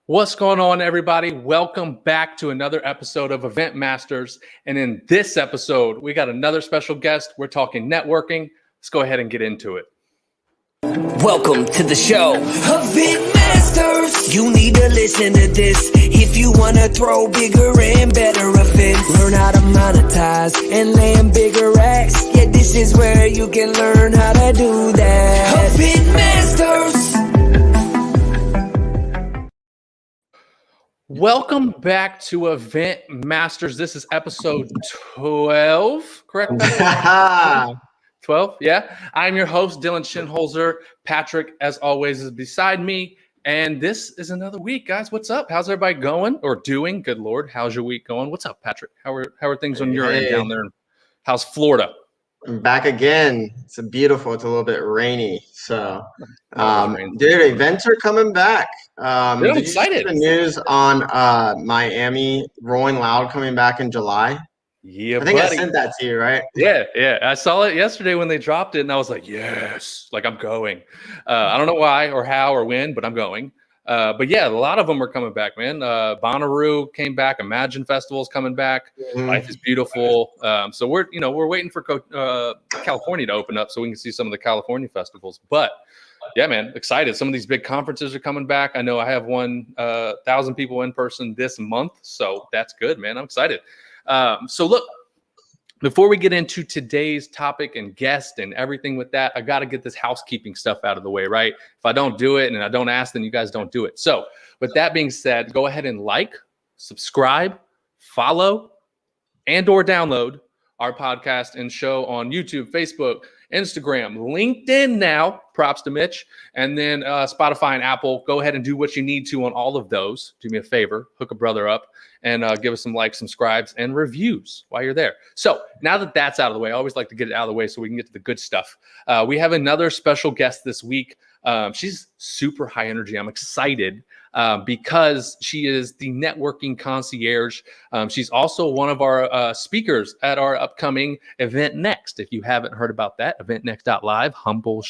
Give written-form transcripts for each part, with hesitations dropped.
What's going on, everybody? Welcome back to another episode of Event Masters. And in this episode, we got another special guest. We're talking networking. Let's go ahead and get into it. Welcome to the show, EventMASTERS. You need to listen to this if you want to throw bigger and better events. Learn how to monetize and land bigger racks. Yeah, this is where you can learn how to do that. EventMASTERs. Welcome back to Event Masters. This is episode 12, correct? 12, yeah. I'm your host, Dylan Shinholzer. Patrick, as always, is beside me. And this is another week, guys. What's up? How's everybody going or doing? Good Lord, how's your week going? What's up, Patrick? How are things on your end down there? How's Florida? I'm back again. It's beautiful. It's a little bit rainy. So, dude, events are coming back. I'm excited. The news on Miami Rolling Loud coming back in July. Yeah, I think buddy. I sent that to you, right? Yeah. I saw it yesterday when they dropped it, and I was like, yes, like I'm going. I don't know why or how or when, but I'm going. But yeah, a lot of them are coming back, man. Bonnaroo came back. Imagine Festival's coming back. Mm-hmm. Life is Beautiful. So we're waiting for California to open up so we can see some of the California festivals. But yeah, man, excited. Some of these big conferences are coming back. I know I have 1,000 people in person this month, so that's good, man. I'm excited. So look, before we get into today's topic and guest and everything with that, I got to get this housekeeping stuff out of the way, right? If I don't do it and I don't ask, then you guys don't do it. So with that being said, go ahead and like, subscribe, follow, and or download our podcast and show on YouTube, Facebook, Instagram, LinkedIn now, props to Mitch, and then Spotify and Apple. Go ahead and do what you need to on all of those. Do me a favor, hook a brother up, and give us some likes, subscribes, and reviews while you're there. So now that that's out of the way, I always like to get it out of the way so we can get to the good stuff. We have another special guest this week. She's super high energy. I'm excited because she is the Networking Concierge. She's also one of our speakers at our upcoming EventNEXT. If you haven't heard about that, EventNEXT.live, humble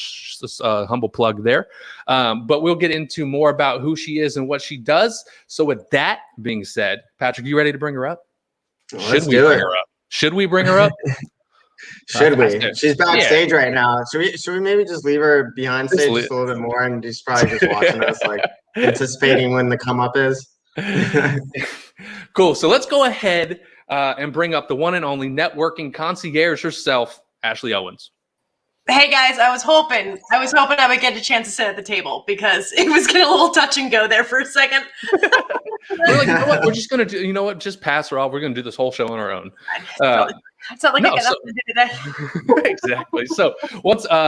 plug there. But we'll get into more about who she is and what she does. So with that being said, Patrick, you ready to bring her up? Should we bring her up? Should we bring her up? Should we? She's backstage right now. Should we maybe just leave her behind stage just a little bit more and she's probably just watching us, like anticipating when the come up is? Cool. So let's go ahead and bring up the one and only Networking Concierge herself, Ashley Owens. Hey guys, I was hoping I would get a chance to sit at the table because it was getting a little touch and go there for a second. We're like, you know what? We're just gonna do. You know what? Just pass her off. We're gonna do this whole show on our own. It's not like I got nothing to do today. Exactly. So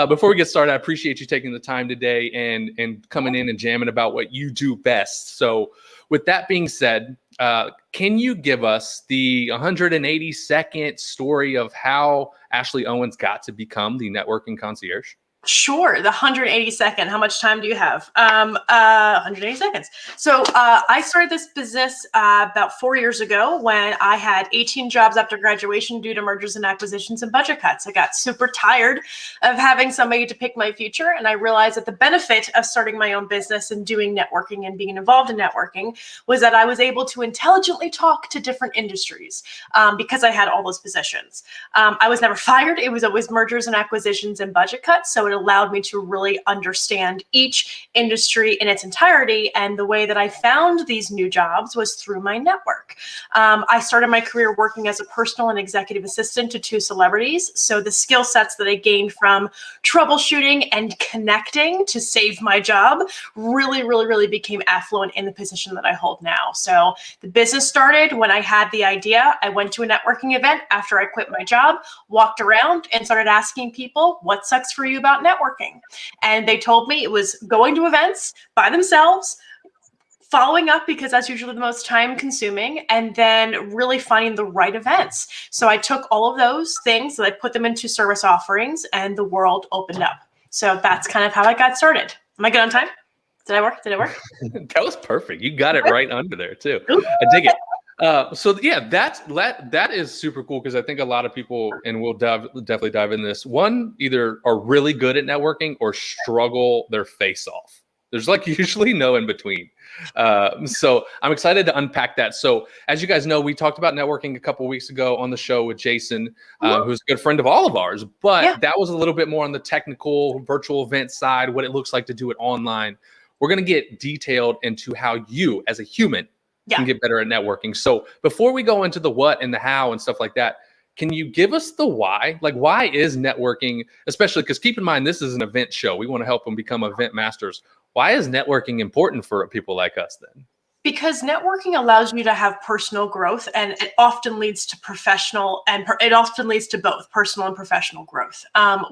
before we get started, I appreciate you taking the time today and coming in and jamming about what you do best. So with that being said, can you give us the 180-second story of how Ashley Owens got to become the Networking Concierge? Sure. The 180-second. How much time do you have? 180 seconds. So I started this business about 4 years ago when I had 18 jobs after graduation due to mergers and acquisitions and budget cuts. I got super tired of having somebody to pick my future. And I realized that the benefit of starting my own business and doing networking and being involved in networking was that I was able to intelligently talk to different industries because I had all those positions. I was never fired. It was always mergers and acquisitions and budget cuts. So it allowed me to really understand each industry in its entirety. And the way that I found these new jobs was through my network. I started my career working as a personal and executive assistant to 2 celebrities. So the skill sets that I gained from troubleshooting and connecting to save my job really became affluent in the position that I hold now. So the business started when I had the idea. I went to a networking event after I quit my job, walked around and started asking people, what sucks for you about networking? And they told me it was going to events by themselves, following up because that's usually the most time consuming, and then really finding the right events. So I took all of those things and I put them into service offerings and the world opened up. So that's kind of how I got started. Am I good on time? Did I work? That was perfect. You got it right under there too. I dig it. So yeah, that is super cool because I think a lot of people, and we'll definitely dive in this, one, either are really good at networking or struggle their face off. There's like usually no in between. So I'm excited to unpack that. So as you guys know, we talked about networking a couple of weeks ago on the show with Jason, who's a good friend of all of ours, but that was a little bit more on the technical virtual event side, what it looks like to do it online. We're going to get detailed into how you as a human can get better at networking. So before we go into the what and the how and stuff like that, can you give us the why? Like, why is networking, especially because keep in mind, this is an event show. We want to help them become event masters. Why is networking important for people like us then? Because networking allows you to have personal growth, and it often leads to professional, and it often leads to both personal and professional growth.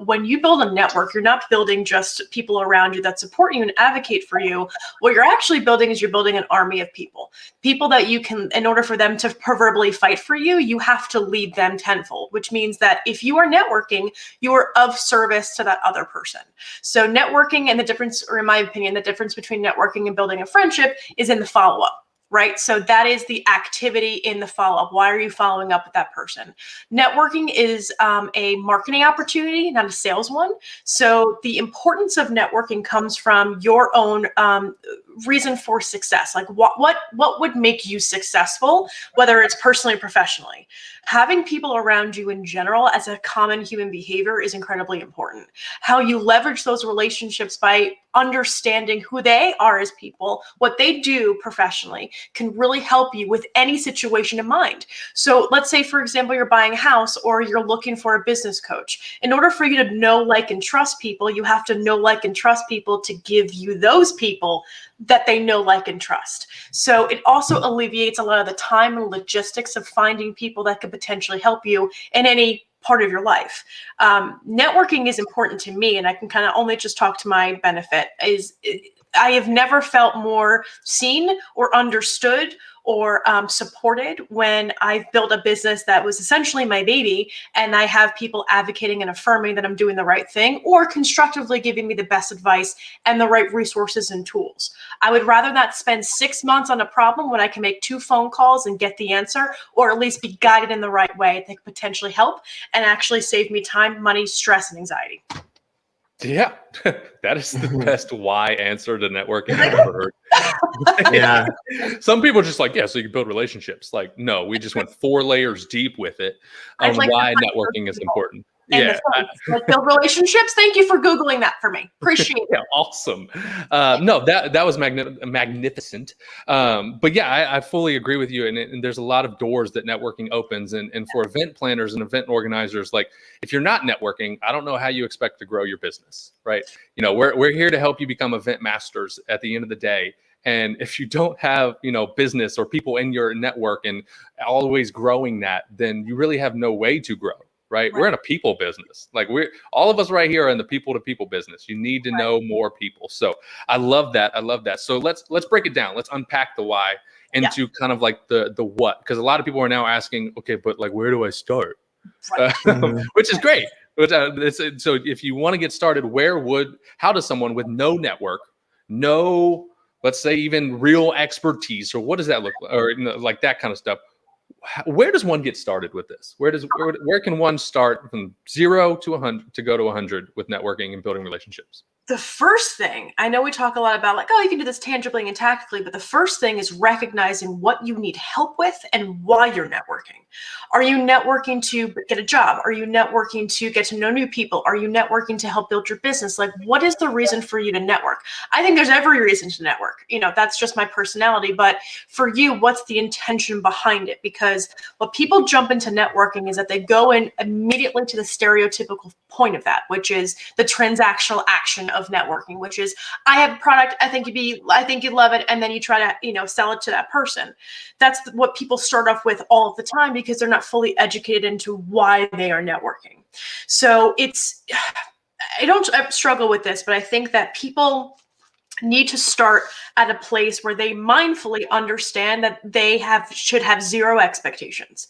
When you build a network, you're not building just people around you that support you and advocate for you. What you're actually building is you're building an army of people that you can, in order for them to proverbially fight for you, you have to lead them tenfold, which means that if you are networking, you are of service to that other person. So networking, and the difference, or in my opinion, the difference between networking and building a friendship is in the follow-up. Right? So that is the activity in the follow-up. Why are you following up with that person? Networking is a marketing opportunity, not a sales one. So the importance of networking comes from your own reason for success. Like what would make you successful, whether it's personally or professionally. Having people around you in general as a common human behavior is incredibly important. How you leverage those relationships by understanding who they are as people, what they do professionally, can really help you with any situation in mind. So let's say, for example, you're buying a house or you're looking for a business coach. In order for you to know, like, and trust people, you have to know, like, and trust people to give you those people that they know, like, and trust. So it also alleviates a lot of the time and logistics of finding people that could potentially help you in any part of your life. Networking is important to me, and I can kind of only just talk to my benefit. I have never felt more seen or understood or supported when I've built a business that was essentially my baby, and I have people advocating and affirming that I'm doing the right thing, or constructively giving me the best advice and the right resources and tools. I would rather not spend 6 months on a problem when I can make 2 phone calls and get the answer, or at least be guided in the right way that could potentially help and actually save me time, money, stress, and anxiety. Yeah, that is the best why answer to networking I've ever heard. Yeah. Some people are just like, yeah, so you can build relationships. Like, no, we just went 4 layers deep with it on why networking is important. And like build relationships. Thank you for Googling that for me. Appreciate it. Yeah, awesome. No, that was magnificent. But yeah, I fully agree with you. And there's a lot of doors that networking opens. And for event planners and event organizers, like, if you're not networking, I don't know how you expect to grow your business, right? You know, we're here to help you become event masters at the end of the day. And if you don't have, business or people in your network and always growing that, then you really have no way to grow. Right? We're in a people business. Like, all of us right here are in the people to people business. You need to know more people. So I love that. So let's break it down. Let's unpack the why into kind of like the what, because a lot of people are now asking, okay, but like, where do I start? Which is great. So if you want to get started, how does someone with no network, no, let's say even real expertise, or what does that look like, or like that kind of stuff? Where does one get started with this? Where can one start from 0 to 100 to go to 100 with networking and building relationships? The first thing, I know we talk a lot about like, oh, you can do this tangibly and tactically, but the first thing is recognizing what you need help with and why you're networking. Are you networking to get a job? Are you networking to get to know new people? Are you networking to help build your business? Like, what is the reason for you to network? I think there's every reason to network. That's just my personality. But for you, what's the intention behind it? Because what people jump into networking is that they go in immediately to the stereotypical point of that, which is the transactional action of networking, which is, I have a product, I think you'd love it, and then you try to sell it to that person. That's what people start off with all of the time, because they're not fully educated into why they are networking. So I don't struggle with this, but I think that people need to start at a place where they mindfully understand that they should have zero expectations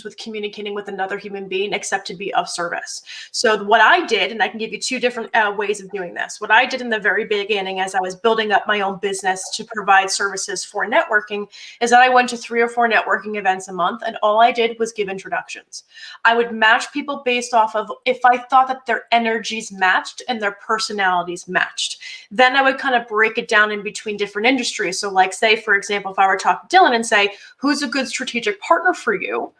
with communicating with another human being, except to be of service. So what I did, and I can give you 2 different ways of doing this. What I did in the very beginning, as I was building up my own business to provide services for networking, is that I went to 3 or 4 networking events a month, and all I did was give introductions. I would match people based off of if I thought that their energies matched and their personalities matched. Then I would kind of break it down in between different industries. So like say, for example, if I were to talk to Dylan and say, who's a good strategic partner for you?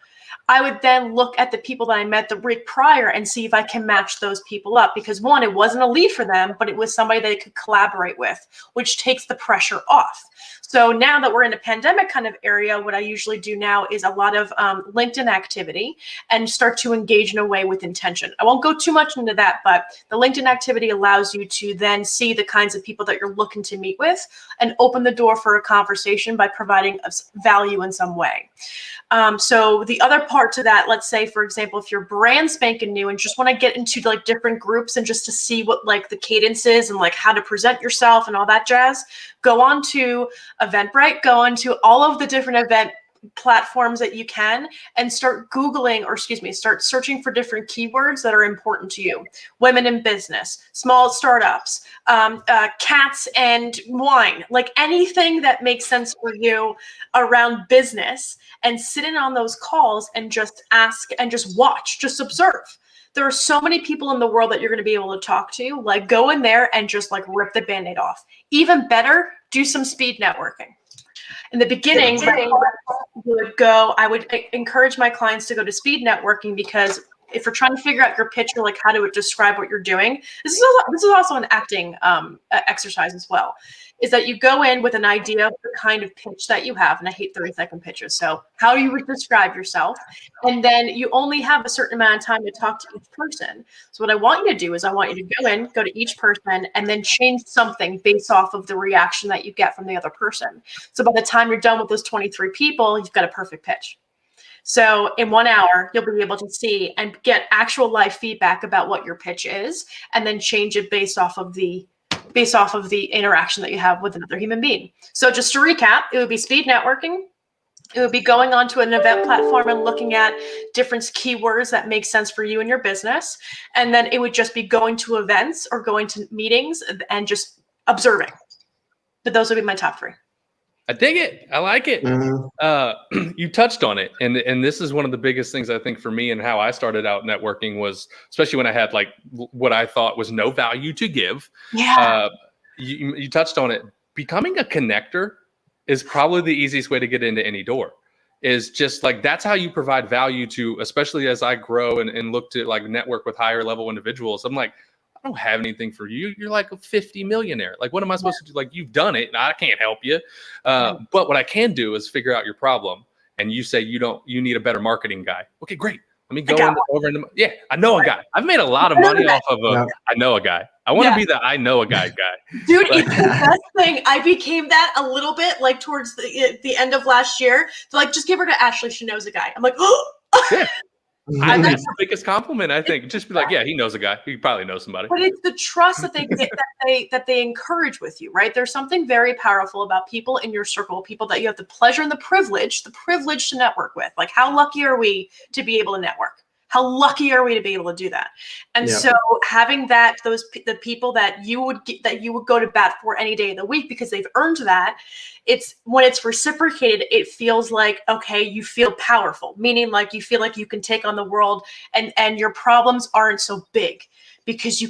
I would then look at the people that I met the week prior and see if I can match those people up, because one, it wasn't a lead for them, but it was somebody they could collaborate with, which takes the pressure off. So now that we're in a pandemic kind of area, what I usually do now is a lot of LinkedIn activity and start to engage in a way with intention. I won't go too much into that, but the LinkedIn activity allows you to then see the kinds of people that you're looking to meet with and open the door for a conversation by providing value in some way. So the other part to that, let's say, for example, if you're brand spanking new and just want to get into like different groups and just to see what like the cadence is and like how to present yourself and all that jazz, go on to Eventbrite, go on to all of the different event platforms that you can and start Googling, or excuse me, start searching for different keywords that are important to you. Women in business, small startups, cats and wine, like anything that makes sense for you around business, and sit in on those calls and just ask and just watch, just observe. There are so many people in the world that you're going to be able to talk to. Like go in there and just like rip the Band-Aid off. Even better, do some speed networking. In the beginning, I would encourage my clients to go to speed networking, because if you're trying to figure out your pitch or like how to describe what you're doing, this is also an acting exercise as well, is that you go in with an idea of the kind of pitch that you have. And I hate 30-second pitches. So how you would describe yourself. And then you only have a certain amount of time to talk to each person. So what I want you to do is I want you to go to each person and then change something based off of the reaction that you get from the other person. So by the time you're done with those 23 people, you've got a perfect pitch. So in 1 hour, you'll be able to see and get actual live feedback about what your pitch is, and then change it based off of the interaction that you have with another human being. So just to recap, it would be speed networking. It would be going onto an event platform and looking at different keywords that make sense for you and your business. And then it would just be going to events or going to meetings and just observing. But those would be my top 3. I dig it. I like it. Mm-hmm. You touched on it. And this is one of the biggest things I think for me and how I started out networking was, especially when I had like what I thought was no value to give. Yeah. You touched on it. Becoming a connector is probably the easiest way to get into any door. Is just like, that's how you provide value to, especially as I grow and look to like network with higher level individuals. I'm like, I don't have anything for you. You're like a 50 millionaire. Like, what am I supposed to do? Like, you've done it and I can't help you. But what I can do is figure out your problem. And you say you need a better marketing guy. Okay, great. Let me go yeah, I know a guy. I've made a lot of money off of I know a guy. I want to be the I know a guy. Dude, it's the best thing. I became that a little bit like towards the end of last year. So like, just give her to Ashley. She knows a guy. I'm like, oh. Yeah. That's the biggest compliment, I think. Just be like, yeah, he knows a guy. He probably knows somebody. But it's the trust that they get, that they encourage with you, right? There's something very powerful about people in your circle, people that you have the pleasure and the privilege to network with. Like, how lucky are we to be able to network? How lucky are we to be able to do that? And so having the people that you would go to bat for any day of the week because they've earned that, when it's reciprocated, it feels like, okay, you feel powerful, meaning like you feel like you can take on the world and your problems aren't so big. Because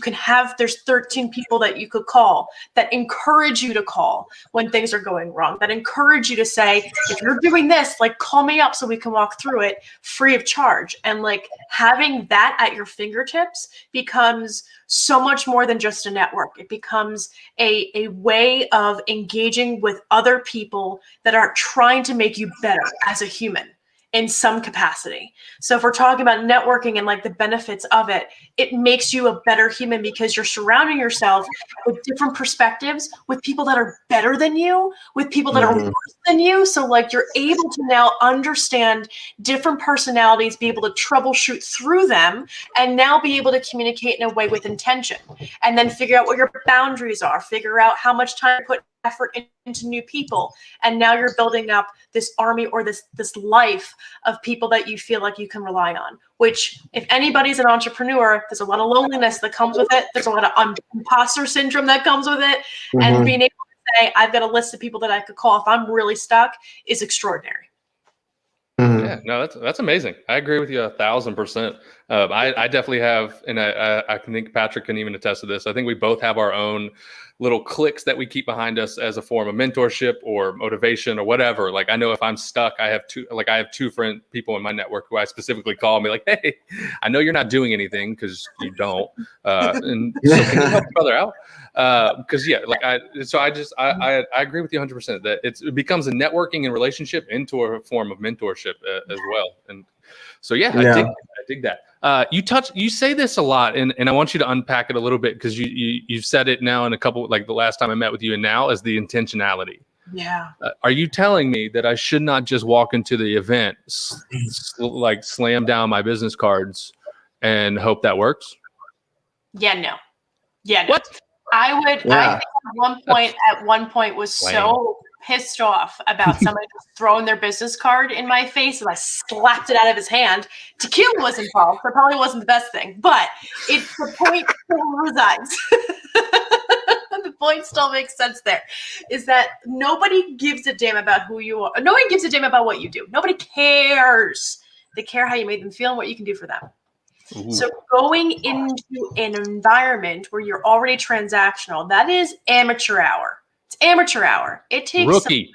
there's 13 people that you could call that encourage you to call when things are going wrong, that encourage you to say, if you're doing this, like, call me up so we can walk through it free of charge. And like having that at your fingertips becomes so much more than just a network. It becomes a way of engaging with other people that are trying to make you better as a human in some capacity. So if we're talking about networking and like the benefits of it, it makes you a better human because you're surrounding yourself with different perspectives, with people that are better than you, with people that are worse than you. So like you're able to now understand different personalities, be able to troubleshoot through them, and now be able to communicate in a way with intention, and then figure out what your boundaries are, figure out how much time to put effort into new people. And now you're building up this army or this life of people that you feel like you can rely on, which if anybody's an entrepreneur, there's a lot of loneliness that comes with it. There's a lot of imposter syndrome that comes with it. And being able to say, I've got a list of people that I could call if I'm really stuck is extraordinary. Yeah, no, that's amazing. I agree with you 1,000%. I definitely have, and I think Patrick can even attest to this. I think we both have our own little cliques that we keep behind us as a form of mentorship or motivation or whatever. Like I know if I'm stuck, I have two friend people in my network who I specifically call and be like, hey, I know you're not doing anything because you don't. And so can you help your brother out? Because I agree with you 100% that it becomes a networking and relationship into a form of mentorship as well. And so, I dig that. You say this a lot, and I want you to unpack it a little bit because you've said it now in a couple, like the last time I met with you and now, as the intentionality. Yeah. Are you telling me that I should not just walk into the event, like slam down my business cards and hope that works? Yeah, no. Yeah, no. What? I think at one point was so pissed off about somebody just throwing their business card in my face, and I slapped it out of his hand. Tequila was involved, so it probably wasn't the best thing, but it's the point still resides. The point still makes sense there, is that nobody gives a damn about who you are. Nobody gives a damn about what you do. Nobody cares. They care how you made them feel and what you can do for them. Ooh. So going into an environment where you're already transactional, that is amateur hour. It's amateur hour. It takes rookie.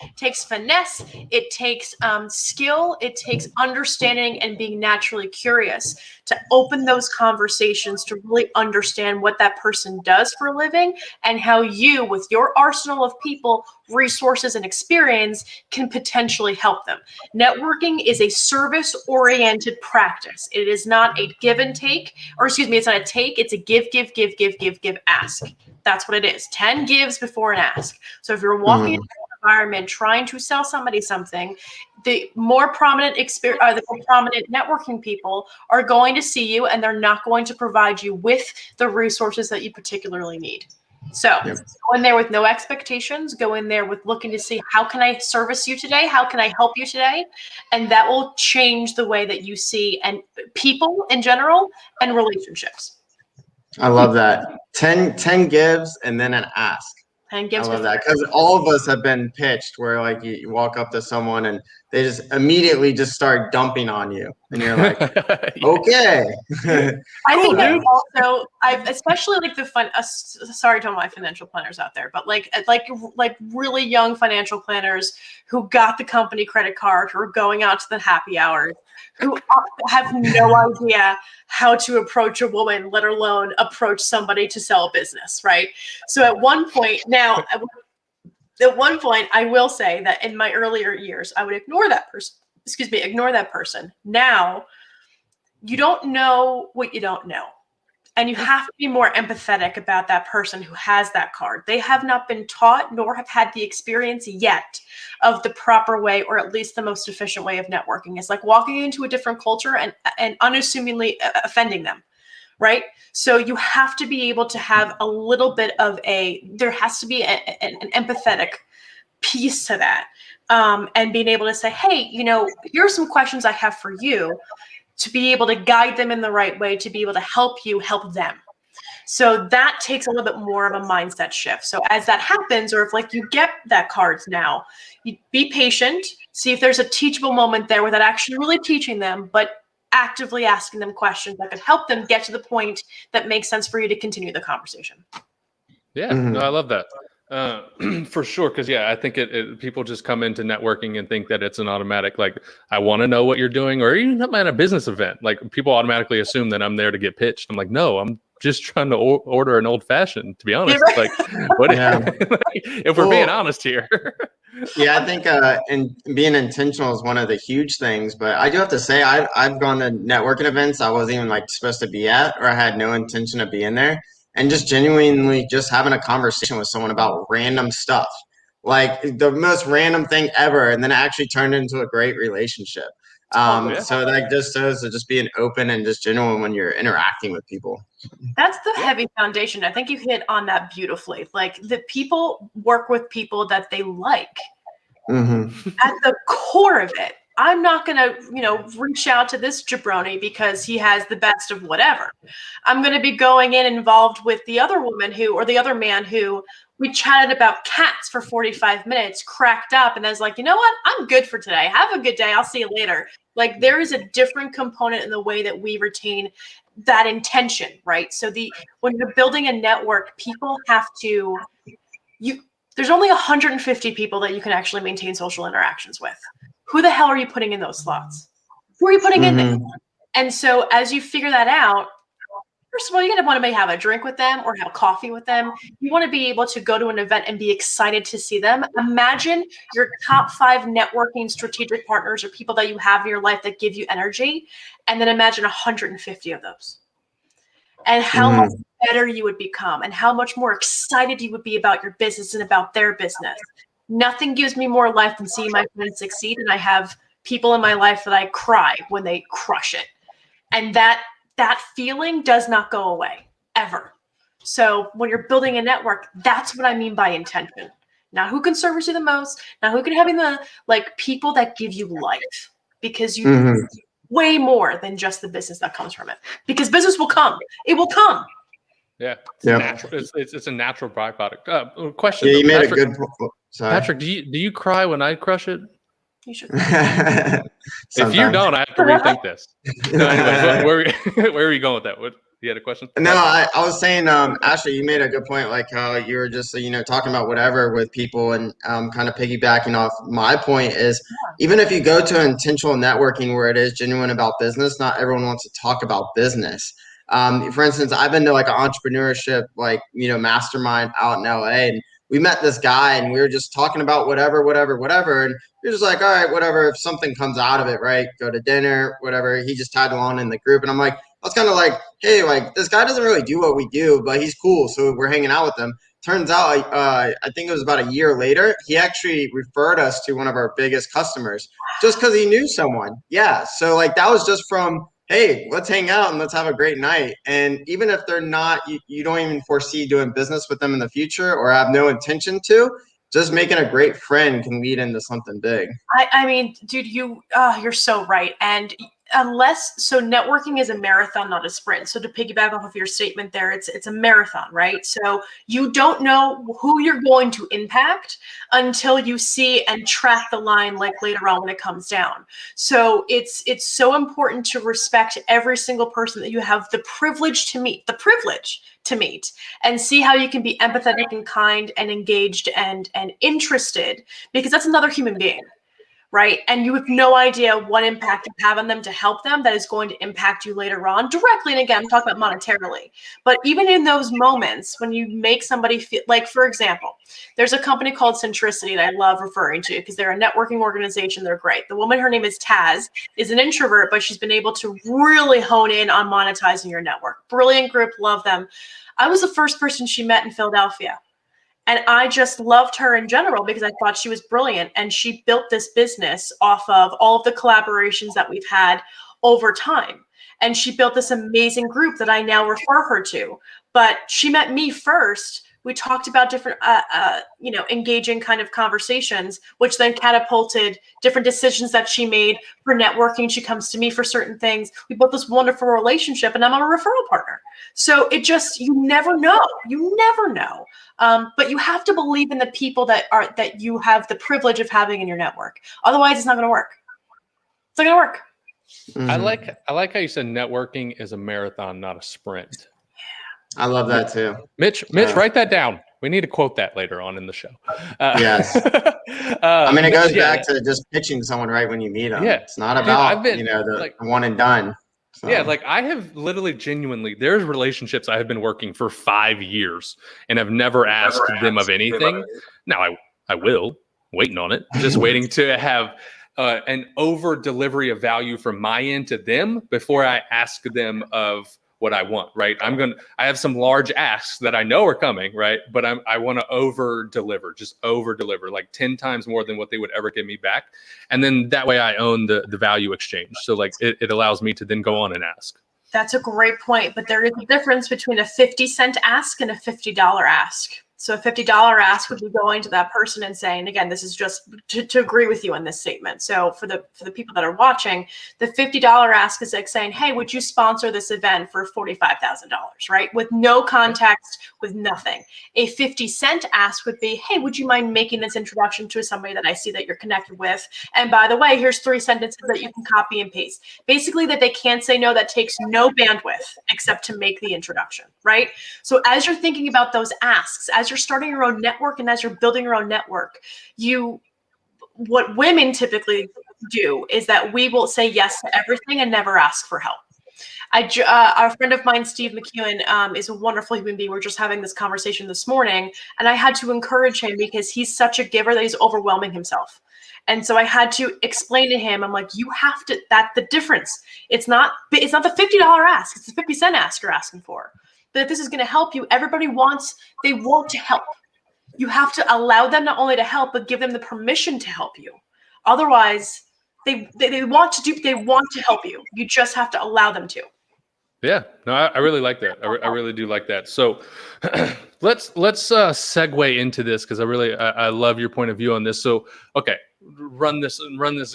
It takes finesse. It takes skill. It takes understanding and being naturally curious to open those conversations to really understand what that person does for a living and how you, with your arsenal of people, resources, and experience, can potentially help them. Networking is a service-oriented practice. It is not a give and take, it's not a take. It's a give, ask. That's what it is. 10 gives before an ask. So if you're walking into an environment trying to sell somebody something, the more prominent networking people are going to see you, and they're not going to provide you with the resources that you particularly need. So go in there with no expectations. Go in there with looking to see, how can I service you today? How can I help you today? And that will change the way that you see and people in general and relationships. I love that. 10 gives and then an ask. 10 gives. I love that, because all of us have been pitched where like you walk up to someone and they just immediately just start dumping on you, and you're like, okay. I think that also, especially like the sorry to all my financial planners out there, but like really young financial planners who got the company credit card, who are going out to the happy hours, who have no idea how to approach a woman, let alone approach somebody to sell a business, right? So at one point, I will say that in my earlier years, I would ignore that person. Now, you don't know what you don't know. And you have to be more empathetic about that person who has that card. They have not been taught nor have had the experience yet of the proper way, or at least the most efficient way of networking. It's like walking into a different culture and unassumingly offending them, right? So you have to be able to have a little bit of there has to be an empathetic piece to that. And being able to say, hey, here's some questions I have for you, to be able to guide them in the right way, to be able to help you help them. So that takes a little bit more of a mindset shift. So as that happens, or if like you get that cards now, you be patient, see if there's a teachable moment there without actually really teaching them, but actively asking them questions that could help them get to the point that makes sense for you to continue the conversation. Yeah, no, I love that. For sure, because I think people just come into networking and think that it's an automatic, like, I want to know what you're doing, or even at a business event, like people automatically assume that I'm there to get pitched. I'm like, no, I'm just trying to order an old fashioned, to be honest. Like, what? If we're being honest here. I think and being intentional is one of the huge things. But I do have to say, I've gone to networking events I wasn't even supposed to be at, or I had no intention of being there. And just genuinely just having a conversation with someone about random stuff, like the most random thing ever, and then it actually turned into a great relationship. So that just shows to just being open and just genuine when you're interacting with people. That's the heavy foundation. I think you hit on that beautifully. Like, the people work with people that they like. At the core of it, I'm not going to, reach out to this jabroni because he has the best of whatever. I'm going to be going in involved with the other woman or the other man who we chatted about cats for 45 minutes, cracked up, and I was like, you know what? I'm good for today. Have a good day. I'll see you later. Like, there is a different component in the way that we retain that intention, right? So when you're building a network, people have to, there's only 150 people that you can actually maintain social interactions with. Who the hell are you putting in those slots? Who are you putting in there? And so as you figure that out, first of all, you're going to want to maybe have a drink with them or have coffee with them. You want to be able to go to an event and be excited to see them. Imagine your top 5 networking strategic partners or people that you have in your life that give you energy. And then imagine 150 of those. And how much better you would become and how much more excited you would be about your business and about their business. Nothing gives me more life than seeing my friends succeed. And I have people in my life that I cry when they crush it. And that feeling does not go away ever. So when you're building a network, that's what I mean by intention. Not who can service you the most, not who can have the people that give you life, because you way more than just the business that comes from it. Because business will come. It will come. Yeah, it's a natural byproduct. Question. Yeah, you made Patrick, a good point. Sorry. Patrick, do you cry when I crush it? You should. If you don't, I have to rethink this. No, anyways, where are you going with that? What, you had a question? No, I was saying, Ashley, you made a good point, like how you were just, talking about whatever with people, and kind of piggybacking off my point is, even if you go to intentional networking where it is genuine about business, not everyone wants to talk about business. For instance, I've been to an entrepreneurship, mastermind out in LA, and we met this guy and we were just talking about whatever. And you're just like, all right, whatever. If something comes out of it, right, go to dinner, whatever. He just tagged along in the group. And I'm like, I was kind of like, hey, this guy doesn't really do what we do, but he's cool. So we're hanging out with him. Turns out, I think it was about a year later, he actually referred us to one of our biggest customers just because he knew someone. Yeah. So that was just from, hey, let's hang out and let's have a great night. And even if they're not, you don't even foresee doing business with them in the future or have no intention to, just making a great friend can lead into something big. I mean, dude, you're so right. And networking is a marathon, not a sprint. So to piggyback off of your statement there, it's a marathon, right? So you don't know who you're going to impact until you see and track the line later on when it comes down. So it's so important to respect every single person that you have the privilege to meet, and see how you can be empathetic and kind and engaged and interested, because that's another human being. Right. And you have no idea what impact you have on them to help them that is going to impact you later on directly. And again, I'm talking about monetarily, but even in those moments when you make somebody feel for example, there's a company called Centricity that I love referring to because they're a networking organization. They're great. The woman, her name is Taz, is an introvert, but she's been able to really hone in on monetizing your network. Brilliant group. Love them. I was the first person she met in Philadelphia. And I just loved her in general because I thought she was brilliant. And she built this business off of all of the collaborations that we've had over time. And she built this amazing group that I now refer her to. But she met me first. We talked about different, engaging kind of conversations, which then catapulted different decisions that she made for networking. She comes to me for certain things. We built this wonderful relationship, and I'm a referral partner. So you never know. But you have to believe in the people that you have the privilege of having in your network. Otherwise, it's not going to work. It's not going to work. Mm-hmm. I like how you said networking is a marathon, not a sprint. I love that too. Mitch, write that down. We need to quote that later on in the show. Yes. It goes back to just pitching someone right when you meet them. Yeah. It's not about, the one and done. So. Yeah, I have literally genuinely, there's relationships I have been working for 5 years and have never asked them of anything. Now I will, waiting on it, just waiting to have an over delivery of value from my end to them before I ask them of what I want, right? I have some large asks that I know are coming, right? But I want to over deliver 10 times more than what they would ever give me back. And then that way I own the value exchange. So it allows me to then go on and ask. That's a great point. But there is a difference between a 50-cent ask and a $50 ask. So a $50 ask would be going to that person and saying, again, this is just to agree with you on this statement. So for the people that are watching, the $50 ask is like saying, hey, would you sponsor this event for $45,000, right? With no context, with nothing. A 50-cent ask would be, hey, would you mind making this introduction to somebody that I see that you're connected with? And by the way, here's 3 sentences that you can copy and paste. Basically that they can't say no, that takes no bandwidth except to make the introduction, right? So as you're thinking about those asks, as you're starting your own network and as you're building your own network, what women typically do is that we will say yes to everything and never ask for help. Our friend of mine, Steve McEwen, is a wonderful human being. We're just having this conversation this morning, and I had to encourage him because he's such a giver that he's overwhelming himself. And so I had to explain to him, I'm like, you have to, that's the difference. It's not the $50 ask, it's the 50-cent ask you're asking for. But if this is going to help you, everybody they want to help. You have to allow them not only to help, but give them the permission to help you. Otherwise, they want to help you. You just have to allow them to. Yeah, no, I really like that. I really do like that. So let's segue into this because I love your point of view on this. So, okay, run this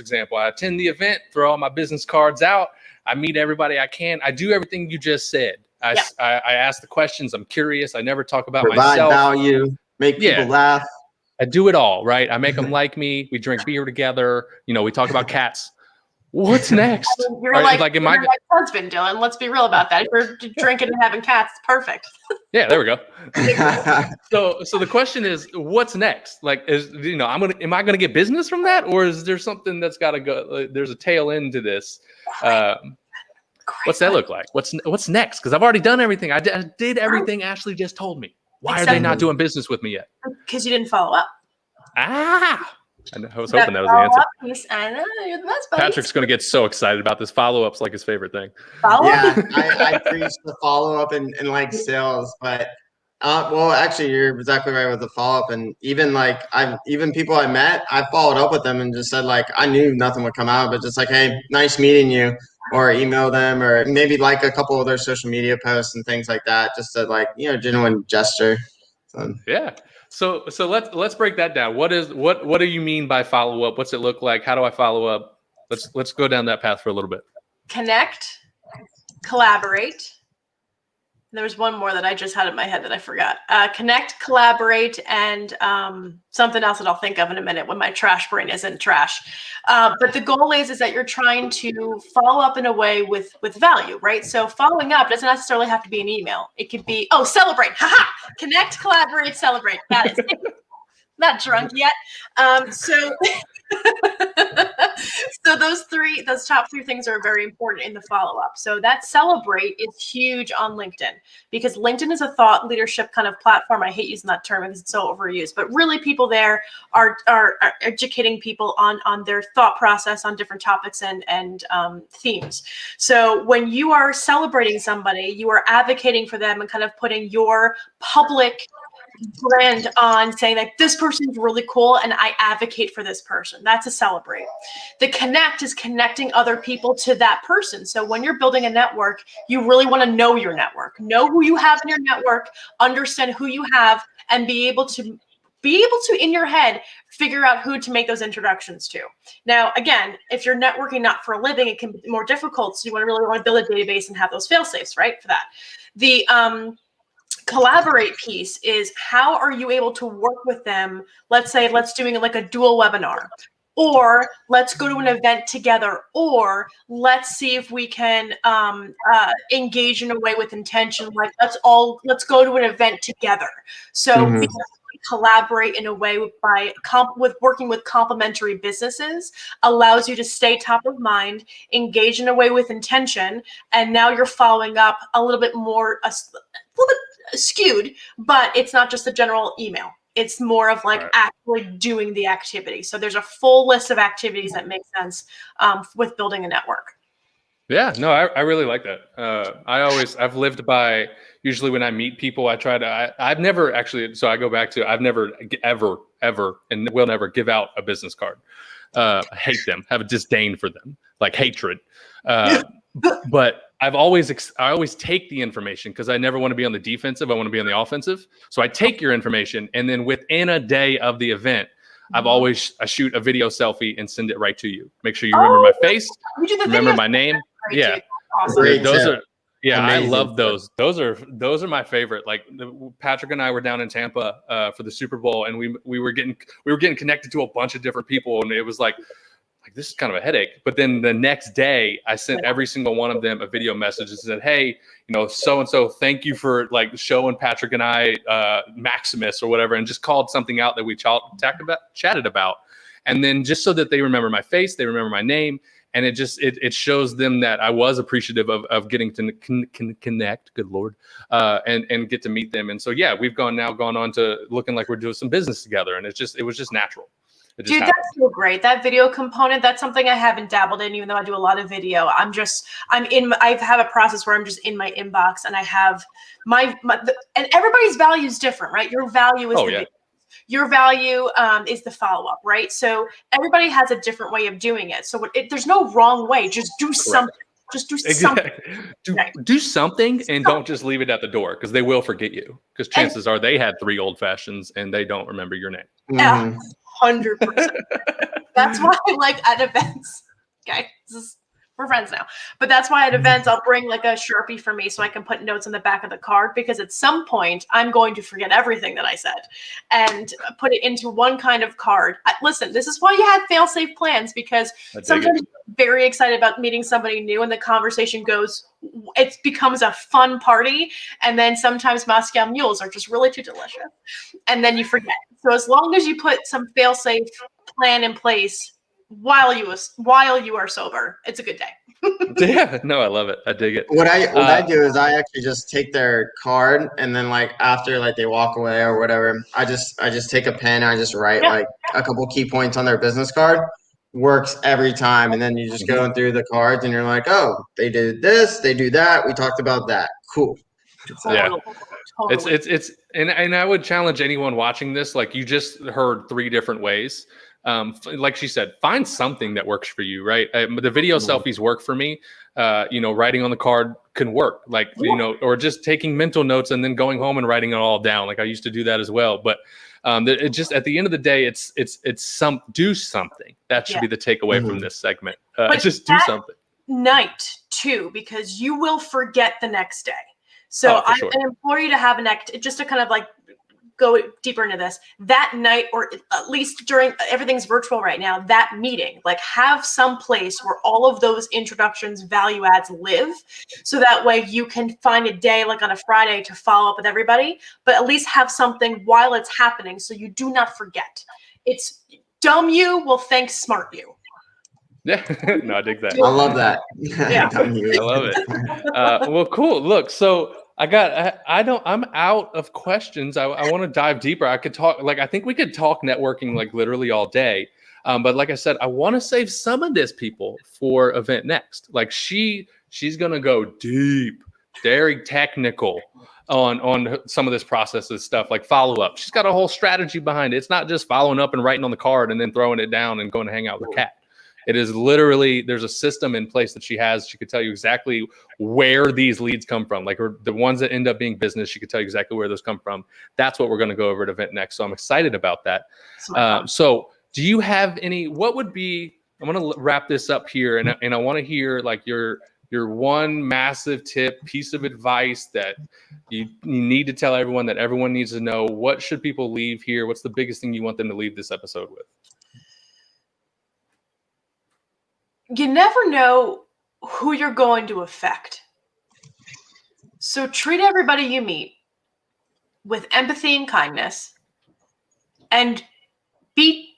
example. I attend the event, throw all my business cards out. I meet everybody I can. I do everything you just said. I ask the questions. I'm curious. I never talk about myself. Provide value, make people laugh. I do it all, right? I make them like me. We drink beer together. We talk about cats. What's next? You're like my husband, Dylan. Let's be real about that. If you're drinking and having cats, it's perfect. Yeah, there we go. So the question is, what's next? Like, am I gonna get business from that, or is there something that's got to go? There's a tail end to this. What's that look like? What's next? Because I've already done everything. I did everything Ashley just told me. Why are they not doing business with me yet? Because you didn't follow up. I was hoping that was the answer. I know, you're the best, buddy. Patrick's going to get so excited about this. Follow-up's like his favorite thing. Yeah, I preach the follow-up and like sales, but well, actually, you're exactly right with the follow-up. And even people I met, I followed up with them and just said, like, I knew nothing would come out, but just like, hey, nice meeting you, or email them, or maybe like a couple of their social media posts and things like that, just to genuine gesture. So. Yeah. So let's break that down. What do you mean by follow up? What's it look like? How do I follow up? Let's go down that path for a little bit. Connect, collaborate. There was one more that I just had in my head that I forgot. Connect, collaborate, and something else that I'll think of in a minute when my trash brain isn't trash. But the goal is that you're trying to follow up in a way with value, right? So following up doesn't necessarily have to be an email. It could be, celebrate. Haha. Connect, collaborate, celebrate. Got it. Not drunk yet. So those top 3 things are very important in the follow-up. So that celebrate is huge on LinkedIn, because LinkedIn is a thought leadership kind of platform. I hate using that term because it's so overused, but really people there are educating people on their thought process on different topics and themes. So when you are celebrating somebody, you are advocating for them and kind of putting your public brand on, saying that this person is really cool and I advocate for this person. That's a celebrate. The connect is connecting other people to that person. So when you're building a network, you really want to know your network, know who you have in your network, understand who you have, and be able to in your head figure out who to make those introductions to. Now, again, if you're networking not for a living, it can be more difficult. So you really want to build a database and have those fail safes, right? For that. The collaborate piece is, how are you able to work with them? Let's say let's doing like a dual webinar, or let's go to an event together, or let's see if we can engage in a way with intention. Like let's go to an event together. So we collaborate in a way with working with complementary businesses allows you to stay top of mind, engage in a way with intention, and now you're following up a little bit more, a little bit skewed, but it's not just a general email. It's more of like actually doing the activity. So there's a full list of activities that make sense with building a network. Yeah, no, I really like that. I've lived by, usually when I meet people, I've never actually, so I go back to, I've never ever, and will never give out a business card. I hate them, have a disdain for them, like hatred. But I always take the information because I never want to be on the defensive. I want to be on the offensive. So I take your information, and then within a day of the event, I shoot a video selfie and send it right to you. Make sure you remember my face, remember my name. Yeah, awesome. those are. Yeah, Amazing. I love those. Those are my favorite. Like Patrick and I were down in Tampa for the Super Bowl, and we were getting connected to a bunch of different people, and it was like this is kind of a headache. But then the next day, I sent every single one of them a video message and said, "Hey, so and so, thank you for like showing Patrick and I Maximus or whatever," and just called something out that we chatted about, and then just so that they remember my face, they remember my name. And it shows them that I was appreciative of getting to connect, good Lord, and get to meet them. And so, yeah, we've gone on to looking like we're doing some business together. And it was just natural. Dude, that's so great. That video component, that's something I haven't dabbled in, even though I do a lot of video. I have a process where I'm just in my inbox, and I have and everybody's value is different, right? Your value is video. Your value is the follow-up, right? So everybody has a different way of doing it. So there's no wrong way. Just do something. Just do something. Do something, and don't just leave it at the door, because they will forget you. Because chances are they had 3 old fashions and they don't remember your name. Yeah, 100%. That's why I like at events. Okay, we're friends now. But that's why at events, I'll bring like a Sharpie for me so I can put notes on the back of the card, because at some point I'm going to forget everything that I said and put it into one kind of card. Listen, this is why you have fail-safe plans, because sometimes you're very excited about meeting somebody new and the conversation it becomes a fun party. And then sometimes Moscow mules are just really too delicious. And then you forget. So as long as you put some fail-safe plan in place while you are sober, it's a good day. Yeah, no, I love it. I dig it. What I do is I actually just take their card, and then like after like they walk away or whatever, I just take a pen and I just write like a couple key points on their business card. Works every time. And then you just go through the cards and you're like, oh, they did this, they do that, we talked about that. Cool. Yeah. It's and I would challenge anyone watching this, like you just heard 3 different ways. Like she said, find something that works for you, right? The video selfies work for me. Writing on the card can work, like, or just taking mental notes and then going home and writing it all down. Like I used to do that as well. But it just, at the end of the day, do something. That should be the takeaway from this segment. Just do something. Night too, because you will forget the next day. So I implore you to have just to kind of like go deeper into this, that night, or at least during, everything's virtual right now, that meeting, like have some place where all of those introductions, value adds live. So that way you can find a day like on a Friday to follow up with everybody, but at least have something while it's happening so you do not forget. It's dumb you will thank smart you. Yeah, no, I dig that. I love that. Yeah. I love it. Well, cool. Look, so I'm out of questions. I want to dive deeper. I could talk, I think we could talk networking like literally all day. But like I said, I want to save some of this, people, for EventNEXT. Like she's going to go deep, very technical on some of this processes stuff, like follow up. She's got a whole strategy behind it. It's not just following up and writing on the card and then throwing it down and going to hang out with the cat. It is literally, there's a system in place that she has. She could tell you exactly where these leads come from. Like the ones that end up being business, she could tell you exactly where those come from. That's what we're going to go over at EventNEXT. So I'm excited about that. So do you have I'm going to wrap this up here, and I want to hear like your one massive tip, piece of advice that you need to tell everyone, that everyone needs to know. What should people leave here? What's the biggest thing you want them to leave this episode with? You never know who you're going to affect. So treat everybody you meet with empathy and kindness, and be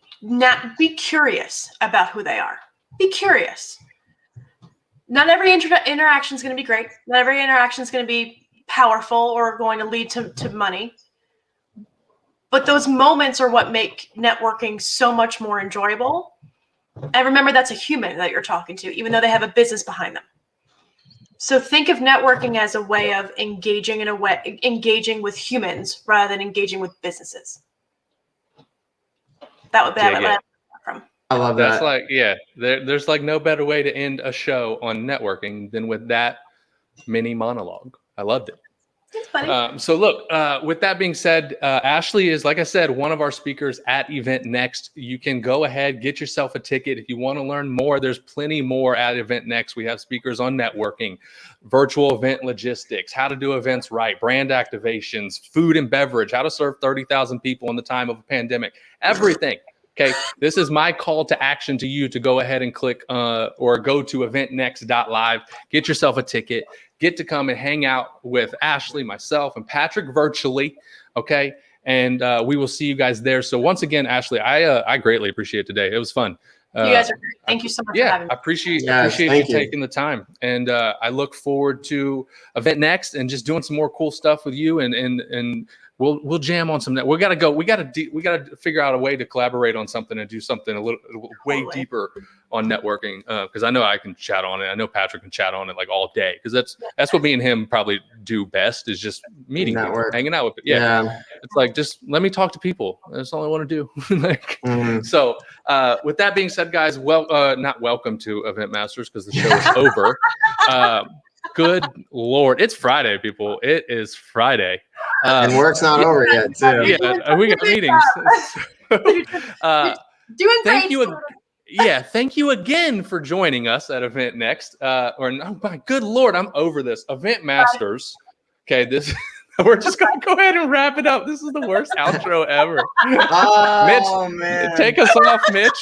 curious about who they are. Be curious. Not every interaction is going to be great. Not every interaction is going to be powerful or going to lead to money. But those moments are what make networking so much more enjoyable. And remember, that's a human that you're talking to, even though they have a business behind them. So think of networking as a way of engaging with humans rather than engaging with businesses. That would be what I from. I love that. That's like, there's like no better way to end a show on networking than with that mini monologue. I loved it. It's funny. So look, with that being said, Ashley is, like I said, one of our speakers at EventNEXT. You can go ahead, get yourself a ticket. If you want to learn more, there's plenty more at EventNEXT. We have speakers on networking, virtual event logistics, how to do events right, brand activations, food and beverage, how to serve 30,000 people in the time of a pandemic, everything. Okay, this is my call to action to you to go ahead and click or go to eventnext.live, get yourself a ticket, get to come and hang out with Ashley, myself, and Patrick virtually. Okay, and we will see you guys there. So once again, Ashley, I greatly appreciate today. It was fun. You guys are great. Thank you so much for having me. I appreciate you taking the time, and I look forward to EventNEXT and just doing some more cool stuff with you, and we'll jam on some. We gotta figure out a way to collaborate on something and do something a little way deeper on networking, because I know I can chat on it. I know Patrick can chat on it like all day, because that's what me and him probably do best, is just meeting people, hanging out with people. Yeah. It's like, just let me talk to people. That's all I want to do. So with that being said, guys, not welcome to EventMASTERS, because the show is over. Good Lord, it's Friday, people. It is Friday. And work's not over yet, too. Yeah, we got meetings. Doing thank great. you. Thank you again for joining us at EventNEXT. Oh my good Lord, I'm over this. EventMASTERS. Okay, we're just gonna go ahead and wrap it up. This is the worst outro ever. Oh, Mitch, man. take us off, Mitch.